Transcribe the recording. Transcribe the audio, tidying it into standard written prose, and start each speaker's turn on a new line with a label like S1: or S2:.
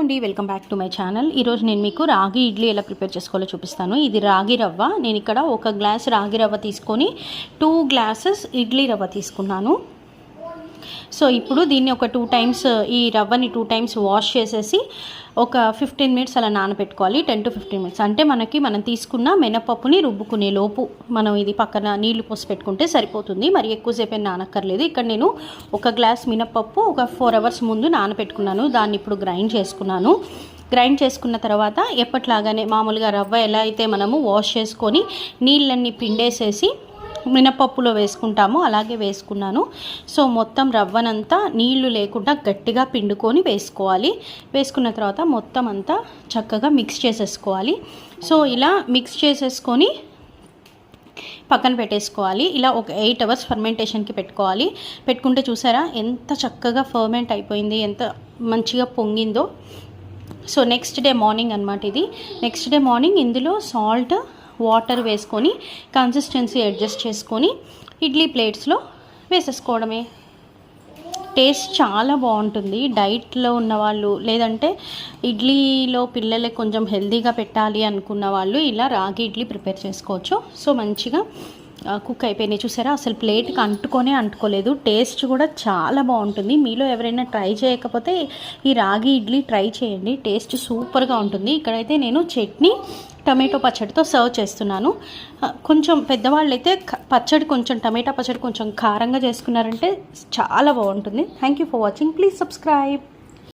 S1: అండి, welcome back to my channel. ఈరోజు నేను మీకు రాగి ఇడ్లీ ఎలా ప్రిపేర్ చేసుకోవాలో చూపిస్తాను. ఇది రాగి రవ్వ. నేను ఇక్కడ 1 గ్లాస్ రాగి రవ్వ తీసుకొని 2 గ్లాసెస్ ఇడ్లీ రవ్వ తీసుకున్నాను. సో ఇప్పుడు దీన్ని ఒక 2 టైమ్స్ ఈ రవ్వని 2 టైమ్స్ వాష్ చేసేసి ఒక 15 మినిట్స్ అలా నానబెట్టుకోవాలి. 10 to 15 మినిట్స్ అంటే మనం తీసుకున్న మినపప్పుని రుబ్బుకునే లోపు మనం ఇది పక్కన నీళ్లు పోసి పెట్టుకుంటే సరిపోతుంది. మరి ఎక్కువసేపు నానక్కర్లేదు. ఇక్కడ నేను 1 గ్లాస్ మినపప్పు ఒక 4 అవర్స్ ముందు నానబెట్టుకున్నాను. దాన్ని ఇప్పుడు గ్రైండ్ చేసుకున్నాను. గ్రైండ్ చేసుకున్న తర్వాత ఎప్పట్లాగానే మామూలుగా రవ్వ ఎలా అయితే మనము వాష్ చేసుకొని నీళ్ళన్నీ పిండేసేసి మినపప్పులో వేసుకుంటాము అలాగే వేసుకున్నాను. సో మొత్తం రవ్వనంతా నీళ్లు లేకుండా గట్టిగా పిండుకొని వేసుకోవాలి. వేసుకున్న తర్వాత మొత్తం అంతా చక్కగా మిక్స్ చేసేసుకోవాలి. సో ఇలా మిక్స్ చేసేసుకొని పక్కన పెట్టేసుకోవాలి. ఇలా ఒక 8 అవర్స్ ఫర్మెంటేషన్కి పెట్టుకోవాలి. పెట్టుకుంటే చూసారా ఎంత చక్కగా ఫర్మెంట్ అయిపోయింది, ఎంత మంచిగా పొంగిందో. సో నెక్స్ట్ డే మార్నింగ్ అనమాట ఇది. నెక్స్ట్ డే మార్నింగ్ ఇందులో సాల్ట్ వాటర్ వేసుకొని కన్సిస్టెన్సీ అడ్జస్ట్ చేసుకొని ఇడ్లీ ప్లేట్స్లో వేసేసుకోవడమే. టేస్ట్ చాలా బాగుంటుంది. డైట్లో ఉన్నవాళ్ళు లేదంటే ఇడ్లీలో పిల్లలకి కొంచెం హెల్తీగా పెట్టాలి అనుకున్న వాళ్ళు ఇలా రాగి ఇడ్లీ ప్రిపేర్ చేసుకోవచ్చు. సో మంచిగా కుక్ అయిపోయినాయి చూసారా, అసలు ప్లేట్కి అంటుకోలేదు. టేస్ట్ కూడా చాలా బాగుంటుంది. మీలో ఎవరైనా ట్రై చేయకపోతే ఈ రాగి ఇడ్లీ ట్రై చేయండి, టేస్ట్ సూపర్గా ఉంటుంది. ఇక్కడైతే నేను చట్నీ టమాటో పచ్చడితో సర్వ్ చేస్తున్నాను. కొంచెం పెద్దవాళ్ళు అయితే పచ్చడి కొంచెం టమాటా పచ్చడి కొంచెం కారంగా చేసుకున్నారంటే చాలా బాగుంటుంది. Thank you for watching. Please subscribe.